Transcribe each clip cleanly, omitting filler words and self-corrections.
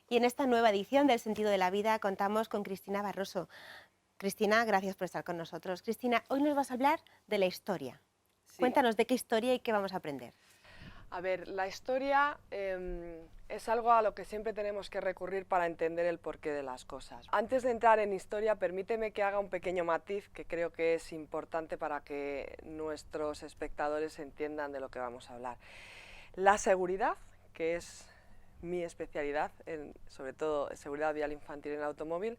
Y en esta nueva edición del Sentido de la Vida contamos con Cristina Barroso. Cristina, gracias por estar con nosotros. Cristina, hoy nos vas a hablar de la historia. Sí. Cuéntanos de qué historia y qué vamos a aprender. A ver, la historia es algo a lo que siempre tenemos que recurrir para entender el porqué de las cosas. Antes de entrar en historia, permíteme que haga un pequeño matiz que creo que es importante para que nuestros espectadores entiendan de lo que vamos a hablar. La seguridad, que es mi especialidad, sobre todo seguridad vial infantil en el automóvil,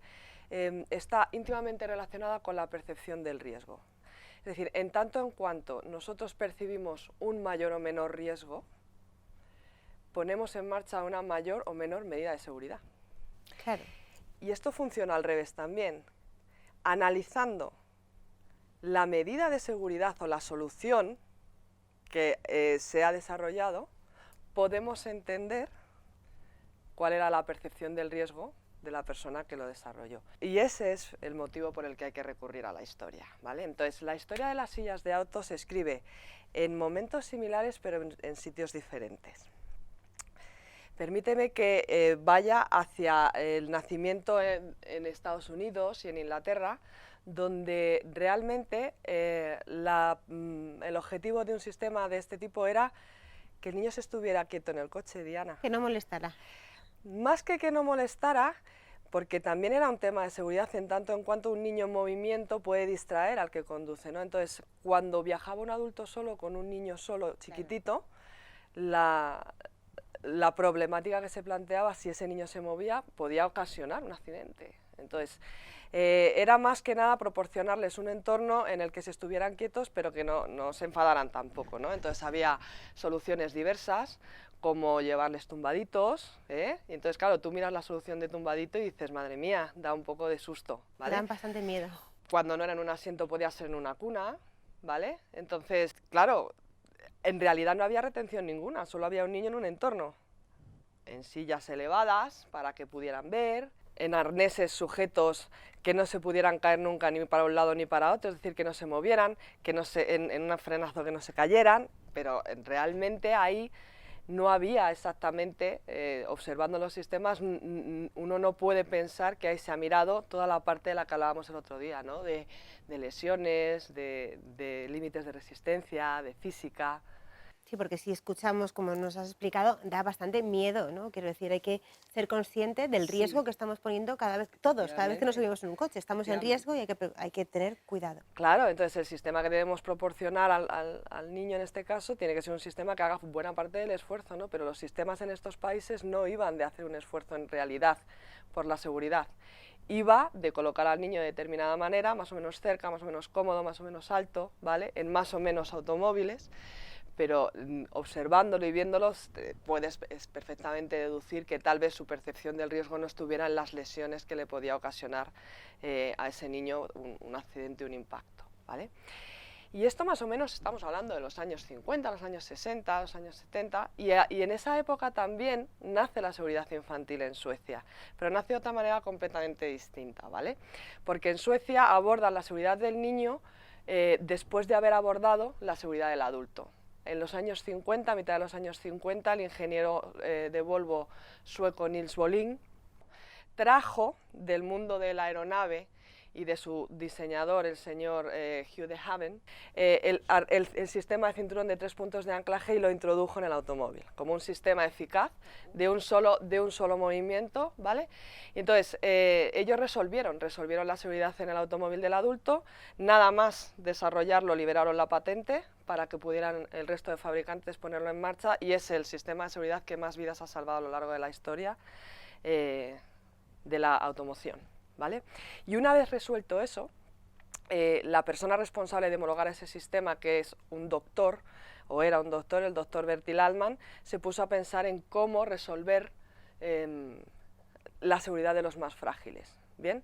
está íntimamente relacionada con la percepción del riesgo. Es decir, en tanto en cuanto nosotros percibimos un mayor o menor riesgo, ponemos en marcha una mayor o menor medida de seguridad. Claro. Y esto funciona al revés también. Analizando la medida de seguridad o la solución que se ha desarrollado, podemos entender cuál era la percepción del riesgo de la persona que lo desarrolló. Y ese es el motivo por el que hay que recurrir a la historia, ¿vale? Entonces, la historia de las sillas de auto se escribe en momentos similares, pero en sitios diferentes. Permíteme que vaya hacia el nacimiento en Estados Unidos y en Inglaterra, donde realmente el objetivo de un sistema de este tipo era que el niño se estuviera quieto en el coche, Diana. Que no molestará. Más que no molestara, porque también era un tema de seguridad en tanto en cuanto un niño en movimiento puede distraer al que conduce, ¿no? Entonces, cuando viajaba un adulto solo con un niño solo chiquitito, la problemática que se planteaba, si ese niño se movía, podía ocasionar un accidente. Entonces, era más que nada proporcionarles un entorno en el que se estuvieran quietos, pero que no se enfadaran tampoco, ¿no? Entonces había soluciones diversas, como llevarles tumbaditos, y entonces claro, tú miras la solución de tumbadito y dices, madre mía, da un poco de susto, ¿vale? Dan bastante miedo. Cuando no era en un asiento podía ser en una cuna, ¿vale? Entonces, claro, en realidad no había retención ninguna, solo había un niño en un entorno, en sillas elevadas para que pudieran ver, en arneses sujetos que no se pudieran caer nunca ni para un lado ni para otro, es decir, que no se movieran, que no se, en un frenazo que no se cayeran, pero realmente ahí no había exactamente, observando los sistemas, uno no puede pensar que ahí se ha mirado toda la parte de la que hablábamos el otro día, ¿no? de lesiones, de límites de resistencia, de física. Sí, porque si escuchamos, como nos has explicado, da bastante miedo, ¿no? Quiero decir, hay que ser consciente del Sí, riesgo que estamos poniendo cada vez, todos, cada vez que nos efectivamente, subimos en un coche, estamos en efectivamente. riesgo y hay que tener cuidado. Claro, entonces el sistema que debemos proporcionar al niño en este caso tiene que ser un sistema que haga buena parte del esfuerzo, ¿no? Pero los sistemas en estos países no iban de hacer un esfuerzo en realidad por la seguridad. Iba de colocar al niño de determinada manera, más o menos cerca, más o menos cómodo, más o menos alto, ¿vale? En más o menos automóviles, pero observándolo y viéndolos puedes perfectamente deducir que tal vez su percepción del riesgo no estuviera en las lesiones que le podía ocasionar a ese niño un accidente, un impacto, ¿vale? Y esto más o menos estamos hablando de los años 50, los años 60, los años 70, y en esa época también nace la seguridad infantil en Suecia, pero nace de otra manera completamente distinta, ¿vale? Porque en Suecia abordan la seguridad del niño después de haber abordado la seguridad del adulto. En los años 50, a mitad de los años 50, el ingeniero de Volvo sueco Nils Bohlin trajo del mundo de la aeronave y de su diseñador, el señor Hugh de Haven, el sistema de cinturón de 3 puntos de anclaje y lo introdujo en el automóvil, como un sistema eficaz de un solo movimiento, ¿vale? Y entonces, ellos resolvieron la seguridad en el automóvil del adulto, nada más desarrollarlo, liberaron la patente para que pudieran el resto de fabricantes ponerlo en marcha, y es el sistema de seguridad que más vidas ha salvado a lo largo de la historia de la automoción, ¿vale? Y una vez resuelto eso, la persona responsable de homologar ese sistema, que es un doctor, o era un doctor, el doctor Bertil Altman, se puso a pensar en cómo resolver la seguridad de los más frágiles, ¿bien?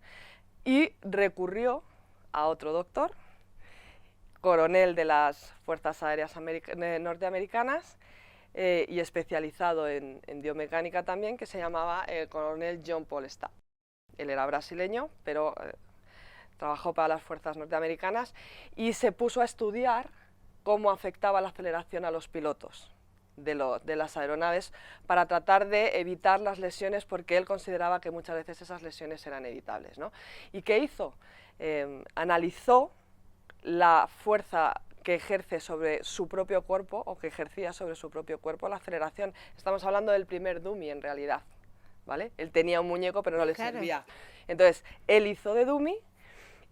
Y recurrió a otro doctor, coronel de las Fuerzas Aéreas norteamericanas, y especializado en biomecánica también, que se llamaba el coronel John Paul Stapp. Él era brasileño, pero trabajó para las fuerzas norteamericanas y se puso a estudiar cómo afectaba la aceleración a los pilotos. de las aeronaves para tratar de evitar las lesiones, porque él consideraba que muchas veces esas lesiones eran evitables, ¿no? ¿Y qué hizo? Analizó la fuerza que ejerce sobre su propio cuerpo, o que ejercía sobre su propio cuerpo, la aceleración. Estamos hablando del primer dummy en realidad, ¿vale? Él tenía un muñeco pero no le servía. Entonces, él hizo de dummy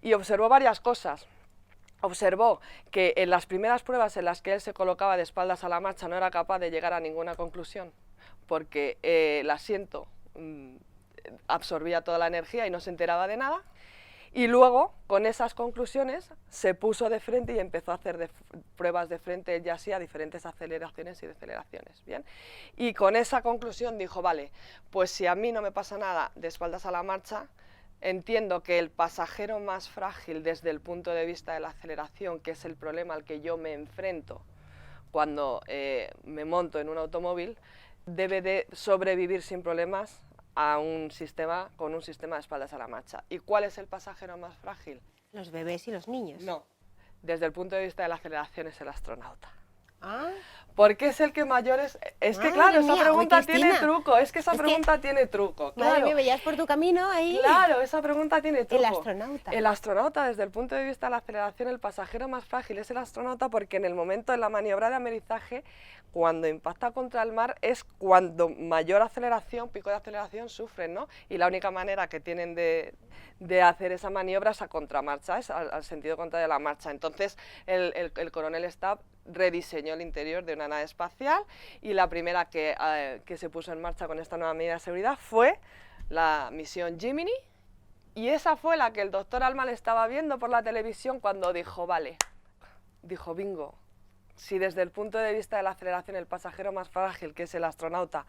y observó varias cosas. Observó que en las primeras pruebas en las que él se colocaba de espaldas a la marcha no era capaz de llegar a ninguna conclusión, porque el asiento absorbía toda la energía y no se enteraba de nada. Y luego, con esas conclusiones, se puso de frente y empezó a hacer pruebas de frente, ya sea diferentes aceleraciones y deceleraciones, ¿bien? Y con esa conclusión dijo, vale, pues si a mí no me pasa nada de espaldas a la marcha, entiendo que el pasajero más frágil desde el punto de vista de la aceleración, que es el problema al que yo me enfrento cuando me monto en un automóvil, debe de sobrevivir sin problemas a un sistema con un sistema de espaldas a la marcha. ¿Y cuál es el pasajero más frágil? Los bebés y los niños. No, desde el punto de vista de la aceleración es el astronauta. Ah. Porque es el que mayor es... Es que Madre claro, mía, esa pregunta uy, tiene Cristina. truco, es que esa Es que- pregunta tiene truco. Madre Claro. mía, veías por tu camino ahí. Claro, esa pregunta tiene truco. El astronauta. El astronauta, desde el punto de vista de la aceleración, el pasajero más frágil es el astronauta, porque en el momento de la maniobra de amerizaje, cuando impacta contra el mar, es cuando mayor aceleración, pico de aceleración, sufren, ¿no? Y la única manera que tienen de hacer esa maniobra es a contramarcha, es al sentido contrario de la marcha. Entonces, el coronel Stab rediseñó el interior de una nave espacial, y la primera que se puso en marcha con esta nueva medida de seguridad fue la misión Gemini, y esa fue la que el doctor Allman estaba viendo por la televisión cuando dijo, vale, dijo, bingo, si desde el punto de vista de la aceleración el pasajero más frágil, que es el astronauta,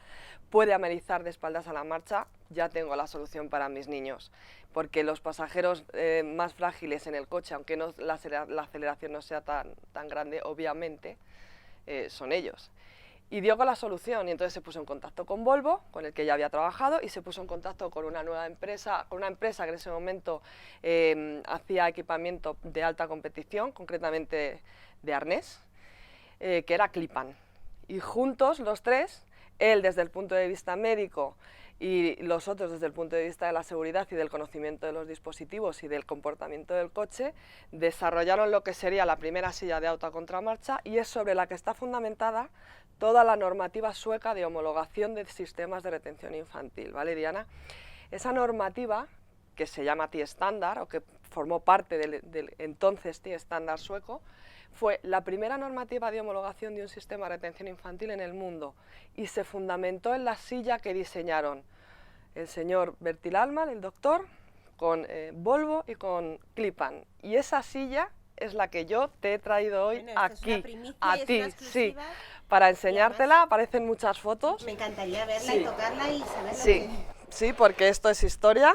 puede amerizar de espaldas a la marcha, ya tengo la solución para mis niños. Porque los pasajeros más frágiles en el coche, aunque no, la aceleración no sea tan grande, obviamente, son ellos. Y dio con la solución, y entonces se puso en contacto con Volvo, con el que ya había trabajado, y se puso en contacto con una nueva empresa, con una empresa que en ese momento hacía equipamiento de alta competición, concretamente de arnés, que era Clipan. Y juntos, los tres, él desde el punto de vista médico y los otros desde el punto de vista de la seguridad y del conocimiento de los dispositivos y del comportamiento del coche, desarrollaron lo que sería la primera silla de auto a contramarcha, y es sobre la que está fundamentada toda la normativa sueca de homologación de sistemas de retención infantil, ¿vale, Diana? Esa normativa, que se llama T-Standard, o que formó parte del entonces T-Standard sueco, fue la primera normativa de homologación de un sistema de retención infantil en el mundo, y se fundamentó en la silla que diseñaron el señor Bertil Allman, el doctor, con Volvo y con Clipan. Y esa silla es la que yo te he traído hoy Bueno, esto es una aquí, primicia, a es ti, una sí, exclusiva. para enseñártela. Aparecen muchas fotos. Me encantaría verla Sí. y tocarla y saber Sí, sí, porque esto es historia,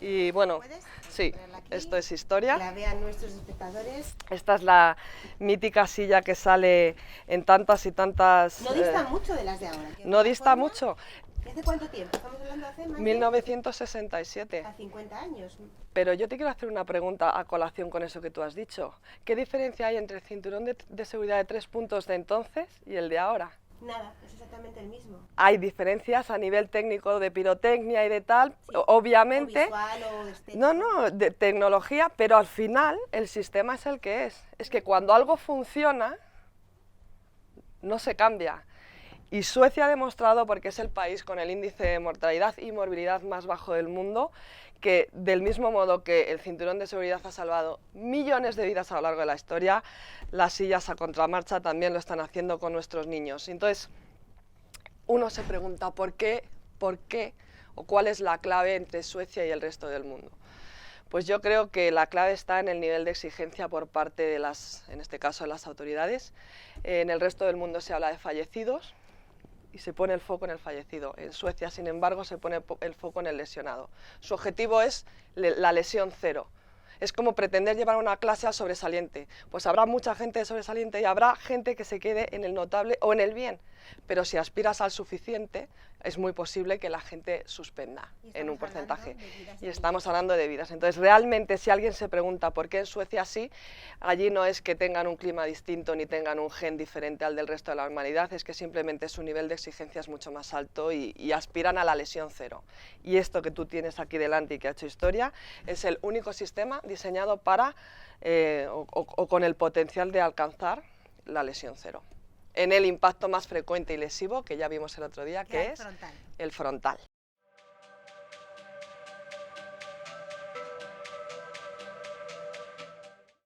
y bueno, ¿Puedes sí, ponerla aquí? esto es que historia. la vean nuestros espectadores. Esta es la mítica silla que sale en tantas y tantas... No dista mucho de las de ahora. que no otra dista forma, mucho. ¿Desde cuánto tiempo? Estamos hablando hace más de 1967. a 50 años. Pero yo te quiero hacer una pregunta a colación con eso que tú has dicho. ¿Qué diferencia hay entre el cinturón de seguridad de 3 puntos de entonces y el de ahora? Nada, es exactamente el mismo. Hay diferencias a nivel técnico de pirotecnia y de tal, Sí, obviamente. O visual o estético. No, de tecnología, pero al final el sistema es el que es. Es que cuando algo funciona, no se cambia. Y Suecia ha demostrado, porque es el país con el índice de mortalidad y morbilidad más bajo del mundo, que del mismo modo que el cinturón de seguridad ha salvado millones de vidas a lo largo de la historia, las sillas a contramarcha también lo están haciendo con nuestros niños. Entonces, uno se pregunta ¿por qué o cuál es la clave entre Suecia y el resto del mundo? Pues yo creo que la clave está en el nivel de exigencia por parte de en este caso, de las autoridades. En el resto del mundo se habla de fallecidos y se pone el foco en el fallecido. En Suecia, sin embargo, se pone el foco en el lesionado. Su objetivo es la lesión cero. Es como pretender llevar una clase al sobresaliente. Pues habrá mucha gente de sobresaliente y habrá gente que se quede en el notable o en el bien. Pero si aspiras al suficiente, es muy posible que la gente suspenda en un porcentaje. Y Y estamos hablando de vidas. Entonces, realmente, si alguien se pregunta por qué en Suecia sí, allí no es que tengan un clima distinto ni tengan un gen diferente al del resto de la humanidad, es que simplemente su nivel de exigencia es mucho más alto y aspiran a la lesión cero. Y esto que tú tienes aquí delante y que ha hecho historia, es el único sistema diseñado para, o con el potencial de alcanzar la lesión cero, en el impacto más frecuente y lesivo que ya vimos el otro día, que es frontal. el frontal.